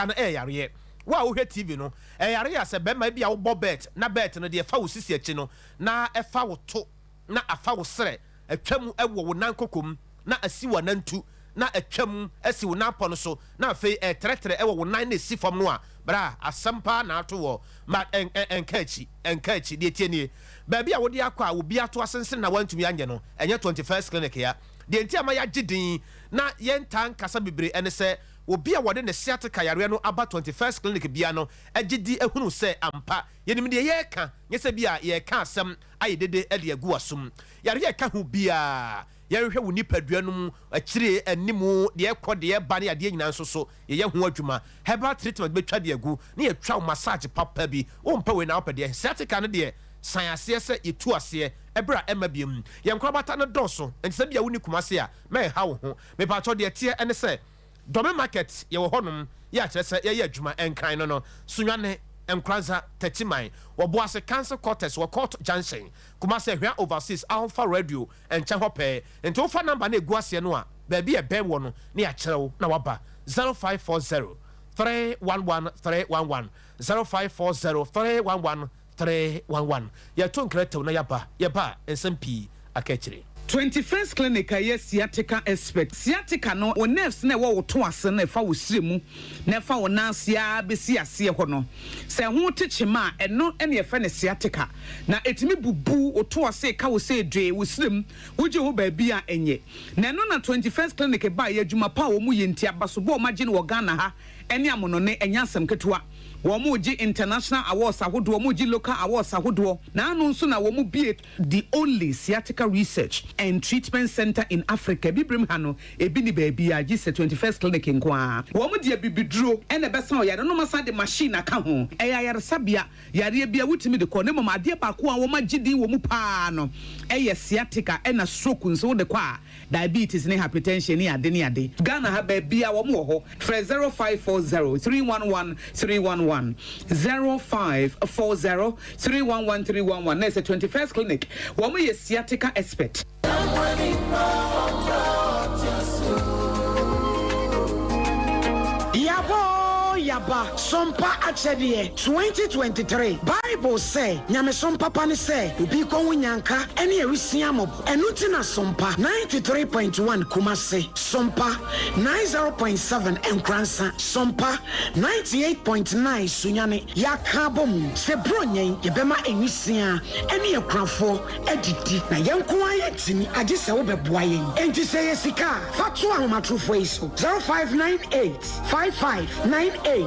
no yare wa wo hwɛ TV no yare ya sɛ bɛma bi a wo bɔ bet na bet no de fa wo sisi akyi no na ɛfa wo to na afa wo srɛ atwam ɛwɔ wo nan kokom na asi wo nantu na atwam asi wo nan pɔ no so na afei trɛtrɛ ɛwɔ wo nan na esi fam no a bra asampa na ato wɔ ma enka achi de tie nie baabi a wo de akɔ a wo bi ato asensen na wantumi anye no ɛnyɛ 21st clinic ya de nti ama ya gidin na yɛntan kasa bebre ɛne sɛ obi a wɔde ne sciatica yare no aba 21st clinic bia no agidi ehunu sɛ ampa yenim de yɛka nyɛ sɛ bia yɛka asɛm ayɛ dede ɛde agu asum yare yɛka ho bia yɛhwɛ wo nipadua no mu akyire animu de ɛkɔ de ɛba ne ade nyina nso so yɛyɛ ho adwuma herbal treatment betwa de agu ne yɛtwa massage papa bi wo mpa we na wopɛ de sciatica no de science sɛ yɛtu aseɛ ɛbra ɛma biam yɛnkrabata no dɔso nti sɛ bia wo ni kumase a mɛ ha wo ho mepatɔ de ɛteɛ ɛne sɛ Dome market yɛwɔ hɔnom yɛ akyerɛ sɛ yɛyɛ adwuma ɛnkran no no sunwane nkranza tachiman wɔboase cancer quarters wɔ court junction kuma sɛ hwɛ overseas alpha radio nkyɛn hɔ pɛɛ nti wofa number na egu aseɛ no a baabi ɛbɛn wɔ no ne yɛakyerɛw na waba 0540 311 311 0540 311 311 yɛto nkrɛtew na yɛba nsɛm pii akakyire 21st clinic a sciatica expert sciatica no o nerves na wo to ase na fa wo sire mu na fa wo nansia besi ase ho no se ho techema eno ene ye fa ne sciatica na etimi bubu o to ase ka wo se dwe wo sire mu wo je ho ba bia enye na eno na 21st clinic ba ye adwuma pa wo mu ye ntia baso bo ma gye ne wo Ghana ha ene amono ne enya asem ketewa Womuji international awards ahodo womuji local awards ahodo na anu nso na womu be the only sciatica research and treatment center in Africa bibrim ha no ebi ni baabi a gi 21st clinic nkoa womu de bibiduro ene besa o yare no masa de machine aka ho eya yare sabia yare bia wutimi de ko ne mama ade ba ko a woma gidi womu pa no eye sciatica ena stroke nso de kwa diabetes ne hypertension ne ade Ghana ha baabi a womu ho 0540 311 311 0540 311 311 That's the 21st clinic. Woman is sciatica expert. Yaba Sompa Achedie 2023 Bible say Nyame Sompa pani say Ubi ko nyanka ene ewisiamob enuti na Sompa 93.1 Kumase Sompa 90.7 Enkransa Sompa 98.9 Sunyane Yakabom se bronyen yebema enisia ene ekrafo edidi na yenko ayetini age se wo beboa yen enti se yesika fatu ahomatrofo iso 0598 559802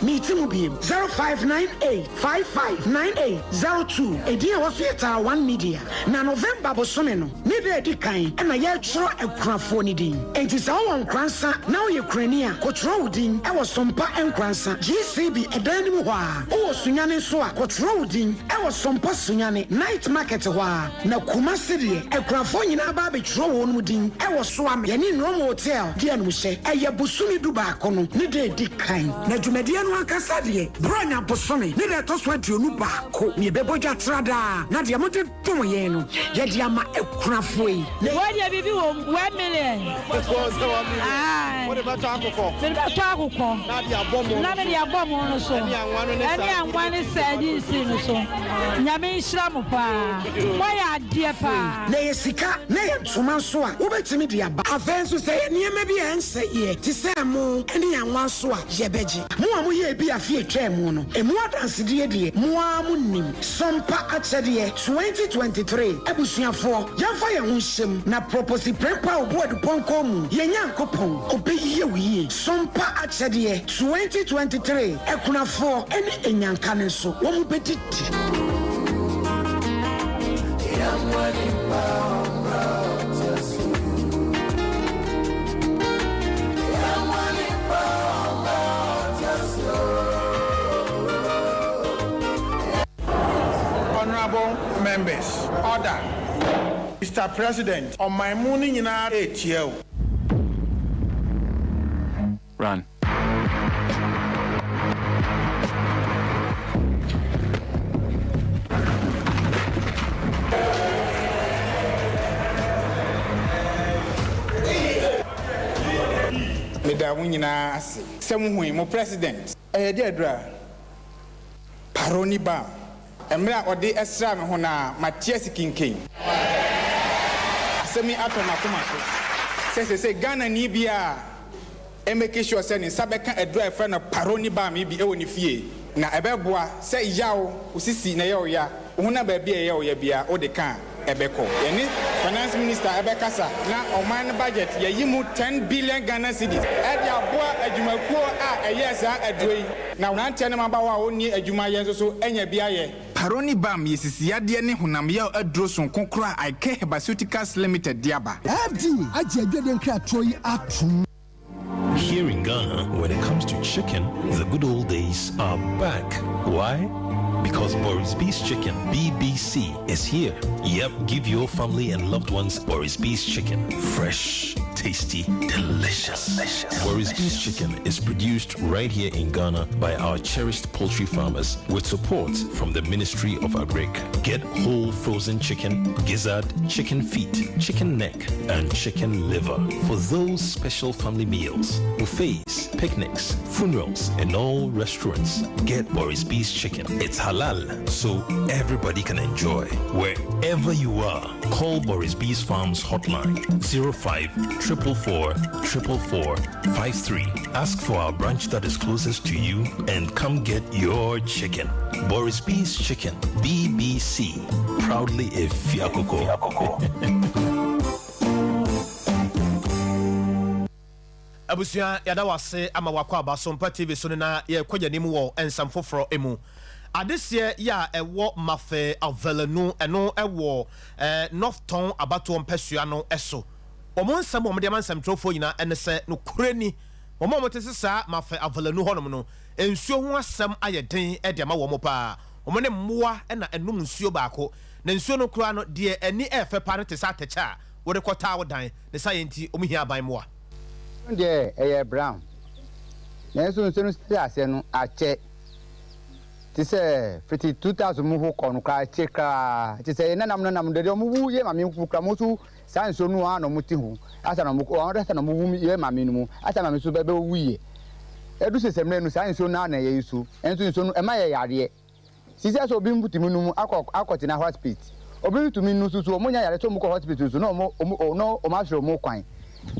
meeting ubim 0598559802 edia wafeta 1 media na November bosome no ne de edikan na ye chro ekrafo ni din enti sa won kransa na o ye krania ko chro udin e wo Sompa enkransa GCB edan mu hwa o sunyane so a ko chro udin e wo Sompa sunyane night market hwa na Kumase de ekrafo nyina ba be chro won mu din e wo so am ye ni Rome hotel de anu hye e ye bosumi du ba ko no ne de edikan na dwumadie no akasa de bronya bosome ne de to so aduonu ba ko ne bebodwa trada na de amode tom ye no ye de ama ekrafo yi wo de bibi wo 1 million what about akoko me ba to akoko na de abomo no so eni anwa ne sadi si no so nyame nhira mo pa wo ya de pa na yesika na ye ntoma so a wo betimi de aba afenso se niema bi ense ye ti se mo eni anwa so a ye beji mo amu ye bi afie twem no emu adanse de mo amu nim Sompa Achedie 2023 abusuafo yamfa ye ho hyem na propose prepa oboadu ponko mu ye nyankopon obeyiye wiye Sompa Achedie 2023 ekunafo eni enyanka ne so wo mu bedidi Honorable members, order. Mr. President, on my morning in our ATL. Run. Meda wunyina ase. Semu hui mo president. dear dra paroni ba emra ode esra me ho na Matias kinkin asemi atoma kuma so say Ghana ni bia e make sure say ni sabeka edra e friend paroni ba me bi e woni fie na ebeboa say yawo osisi na yawo ya ho na ba bia yawo ya bia o de kan ebeko yani finance minister ebekasa na oman budget yayimu 10 billion Ghana cedis e aboa adwumakuo a eyesa adroi na nante ne mabawa oni adwuma yenso so enya bia ye paroni bam yesisiade ne honam ya adroson konkora ike Herbaceuticals Limited diaba FD aje adwede nkra troyi atum. Here in Ghana, when it comes to chicken, the good old days are back. Why? Because Boris B's Chicken, BBC, is here. Yep, give your family and loved ones Boris B's Chicken. Fresh, tasty, delicious. Boris B's Chicken is produced right here in Ghana by our cherished poultry farmers with support from the Ministry of Agric. Get whole frozen chicken, gizzard, chicken feet, chicken neck, and chicken liver for those special family meals, buffets, picnics, funerals, and all restaurants. Get Boris B's Chicken. It's halal, so everybody can enjoy. Wherever you are, call Boris B's Farms hotline 05 444 444 53. Ask for our branch that is closest to you and come get your chicken. Boris B's Chicken, BBC, proudly a Fiakoko. Abusia yada wase ama wakwa ba Sompa TV so na ye kwagya nimu wo ensam foforo emu adesie ya ewo mafe avelanu eno ewo North Town abato mpesua no eso omo nsam omo de mansam trofo nyina ene se no kurani omo motese sa mafe avelanu honom no ensuo ho asem ayeden e de ma wo mo pa omo ne mmoa na enum nsuo baako na nsuo no kura no de ani efe pa no te sa techa wo de kota wo dan ne sa yenti omo hia ban moa de eye brown na so no sti ase no ache ti se 52000 mu ho kono ka cheka ti se na nam de mo wu ye mame kukra mo su san so no ano muti hu asa na mo ko on resa na mo wu ye mame no mu asa na me so bebe wu ye edu se semre no san so na na ye isu enso so no e ma ye yare si se so bi mbuti mu no mu akoti na hospital obi mutumi no su so mo nya yare so mo ko hospital so no o ma hwere mo kwan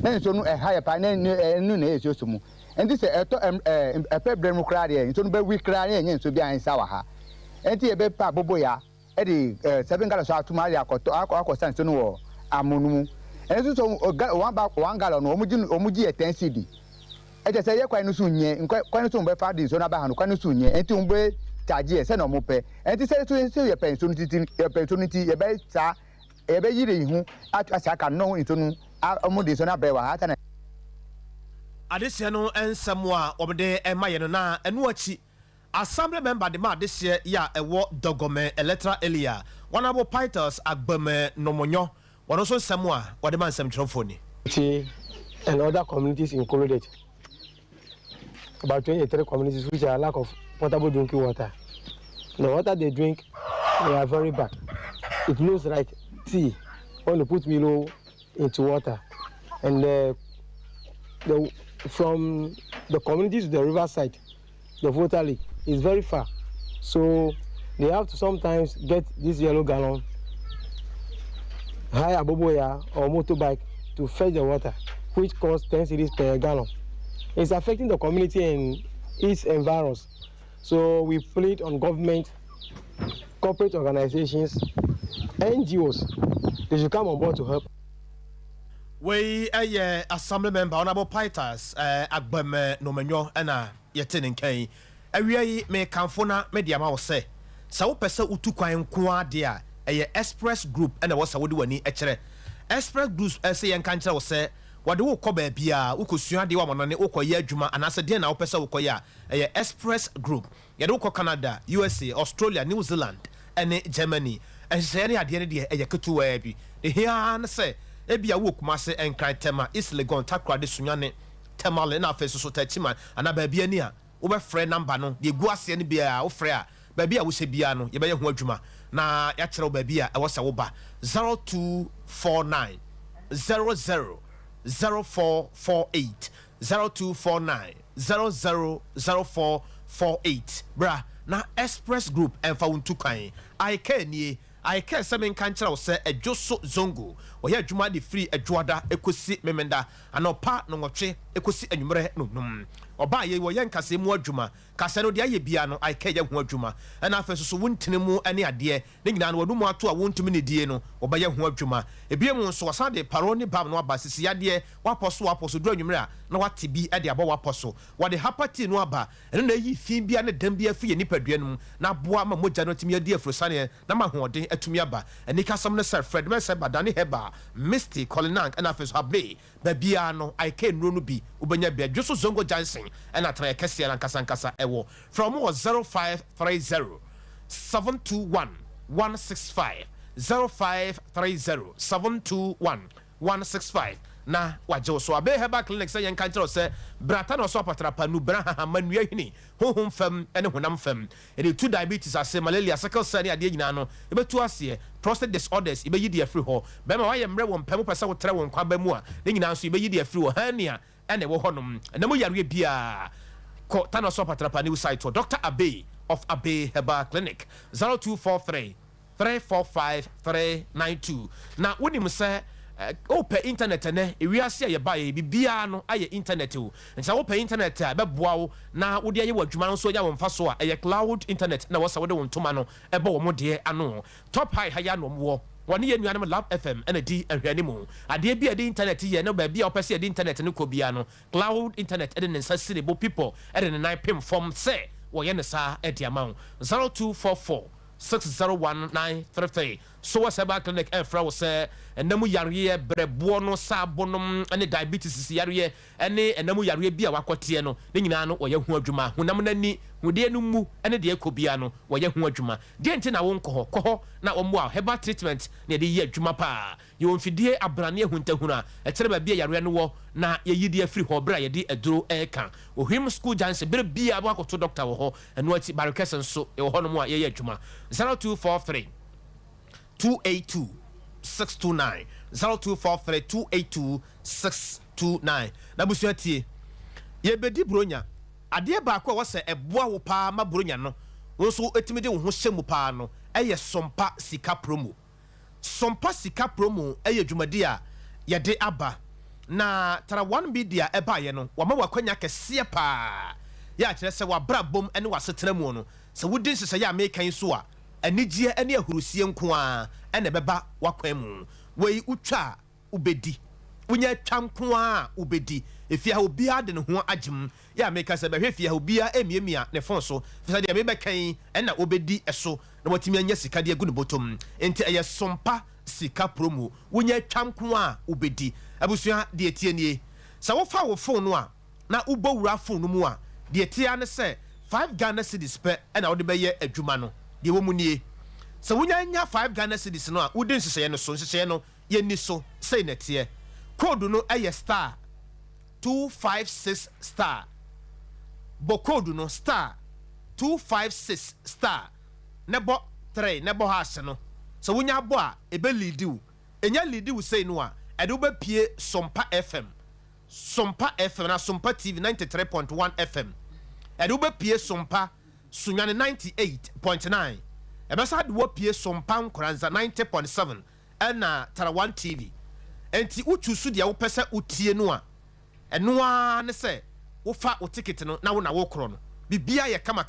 na so no e ha ye pa na nu na ye so mu enti se eto pebre mu kra de so no be wi kra na nye so bi an sa wa ha enti e be pa bobo ya e di 7 gallon so atuma ya akosan so no wo amunu mu enti so one gallon no omuji e 10 cd e je se ye kwan no so nye kwan no so be fa di so na ba ha no kwan no so nye enti umbe charge e se no mo pe enti se so ye pension titi ye pension ti ye be sa ye be yire hu asa ka no into no omudi so na be wa ha ta na adesia no ensamo a obde emaye no na enu achi assembly member de ma adesia ya ewo dogome electoral area honorable Peters Agbame Nomonyo one also ensamo a wode man ensam trofoni and other communities included about 23 communities which are lack of potable drinking water. The water they drink, they are very bad. It looks like tea when you put Milo into water, and from the communities to the riverside, the water leak is very far. So they have to sometimes get this yellow gallon, hire a boboya or motorbike to fetch the water, which costs 10 cedis per gallon. It's affecting the community and its environs. So we plead on government, corporate organizations, NGOs. They should come on board to help. We assembly member honorable Peters Agbame Nomenyo na yetenin kan awie me kanfona media ma wo se sa wo pese utu kwan nko ade a express group na wo sa wo de wani e kire express group se yen kan kire wo se wode wo kɔ ba bia wo kosua de wa monone wo kɔ ye adwuma anase de na wo pese wo kɔ ya express group ye de wo kɔ Canada, USA, Australia, New Zealand ene Germany se ne ade ne de ketuwa bi de hia na se ebia wo kuma se enkran tema is legon takra de sunyane tema le na afa so tachiman ana ba bia ni a wo be frɛ number no de gu ase ne bia wo frɛ a ba bia wo se bia no ye be ye ho adwuma na ya kyerɛ ba bia e wo se wo ba 0249 00 0448 0249 000448 0244 bra na express group emfa wontu kan aika nie aika semen kanchira wo se adwoso zongo oya adwuma de free adwoada ekosi memenda anopa no nwotwe ekosi anwumre nonum oba ye wo yenkase mu adwuma kase no de aye bia no aika ye ho adwuma na afa so wontene mu ane ade ne nyina no wadum ato a wontumi ne die no oba ye ho adwuma ebie mu nso wasa de paroni bam no aba sisi ade waposo do anwumre a na wate bi ade aba waposo wade hapati no aba ene na yi fin bia ne dam bia fi ye nipadua no na boa ma mogya no timi ade afrosane na ma hoɔden atumi aba eni kasam ne sir Fred me se badane heba Misty Colinank and afis hable babia no I can no bi ubenya bia Joso Zongo Johnson and atra kese na nkasa ewo from 0530 721 165 0530 721 165 na waje so abe heba clinic say yanka kire say brata no so patrapa nu bra ha manua hini honhom fam ene honam fam e two diabetes ase malaria sickle cell ne ade nyina no e betu ase prostate disorders e be yidi afri ho be ma waye mre won pam pese wo tre won kwa ba mu a ne nyina so e be yidi afri ho hania ene wo honom na mo yare bia ko tano so patrapa new site to Dr. Abe of Abe Heba Clinic 0243 345 392 na woni mu say open internet ne ewiase ye bae bibia no aye internet o nsa open internet a beboa wo na wo de aye wadwuma no so ya wo mfa so a aye cloud internet na wo sa wo de wo ntoma no ebe wo mo de ano top high haya no wo woni ye nuanem lab fm ena di ahwane mu ade bia de internet ye no ba bia opese de internet ne ko bia no cloud internet ede ne nsa sirebo people ede ne 9 pm form say wo ye ne sa ede amount 0244 601933 so what's about clinic efra wo say enamu yare brebo no sabonom ane diabetes yare ane enamu yare bia wakote no ne nyina no oye hu adwuma hunam nani hude no mu ane de ekobia no oye hu adwuma de enti na won koho na omo a herbal treatment ne de ye adwuma pa ye wonfidie abrane huntahuna e kire ba bia yare no wo na ye yidi afri ho bra ye de aduro eka ohim school janse bere bia ba akoto doctor wo ho eno ati barekesen so e ho no mu a ye adwuma 0243 282 629 0243 282 629 na busu atie ye bedi bronya ade ba ko wose eboa wo pa ma bronya no wonso etimide wo ho hyemu pa no eye sompa sika promo eye dwumadi a ye de aba na tara one media eba ye no wama wakwanya kese pa ya kire se wa brabom ene wasetena mu no se wudin sese ya mekan so a anigie ene ahurusie nko a ene beba wakwan mu wei utwa ubedi unya twanko a ubedi efia obi ade ne ho agim ya meka se behwe fia obi a emiemia ne fon so fisa de be kan ena obedi eso na watimi anya sika de agu ne botom enti eye sompa sika promo unya twanko a ubedi abusua de etie nie sa wo fa wo phone no a na ubo wura phone no mu a de etie ane se 5 Ghana cedis per ena wo de be ye adwuma no de wo mu nie sa wunya nya 5 Ghana cedis no a udin hyehyɛ no so hyehyɛ no ye ni so sei na tie code no eye star 256 star bo code no star 256 star nebo 3 nebo hash no so wunya bo a ebe leadiu enya leadiu sei no a ede wo be pie Sompa FM na Sompa TV 93.1 FM ede wo be pie Sompa Sunyane 98.9 ebe sa de wo pie Sompa Nkoranza 90.7 na Tarawan TV enti uchu su de wo pese utie no a eno a ne se wo fa wo ticket no na wo na wo kro no bibia ye kama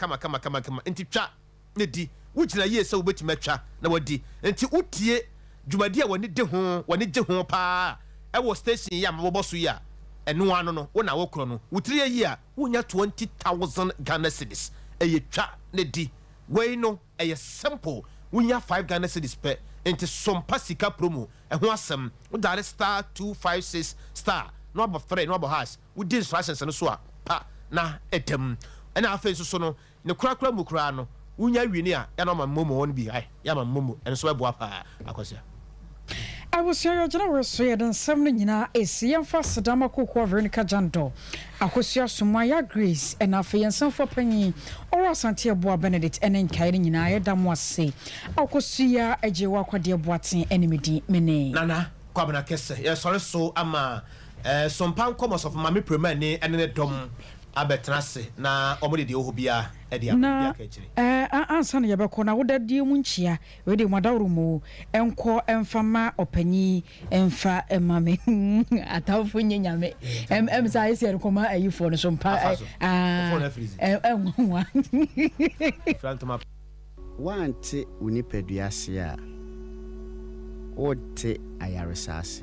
enti twa ne di wo gina ye se wo betima twa na wadi enti utie dwumadi a woni de ho woni je ho pa e wo station ya mabobɔ so ya eno ano no wo na wo kro no wutire yi a wonya 20,000 Ghana cedis eye twa ne di wei no eye simple wonya 5 Ghana cedis per enti Sompa sika promo ho asem wo dare star 256 star no aba 3 no aba hash wo di instructions no so a pa na edem ena afa so no ne kura mu kura no wonya wieni a ya no ma momo won bi ai ya ma momo en so eboa pa akosia I was here general so ya dan sam no nyina esi yemfa sedama kokko Veronica Jando akosia Sumaya Grace and afa yensan for panyi ora sante eboa Benedict enen kai nyina ya dam wase akosia ajewa kwade eboaten enemedi mene nana kwabena kese ya sore so ama Sompa Commerce of Mami Premier ne ene dom abetrase na omode de oho bia e de na ansa na yɛbɛkɔ na wodadie mu nkyia wede madawro mu enko emfama opanyi emfa emame atawfo nyanyame sa esi rekoma ayifo no so mpa wante unipeduase a wote ayaresase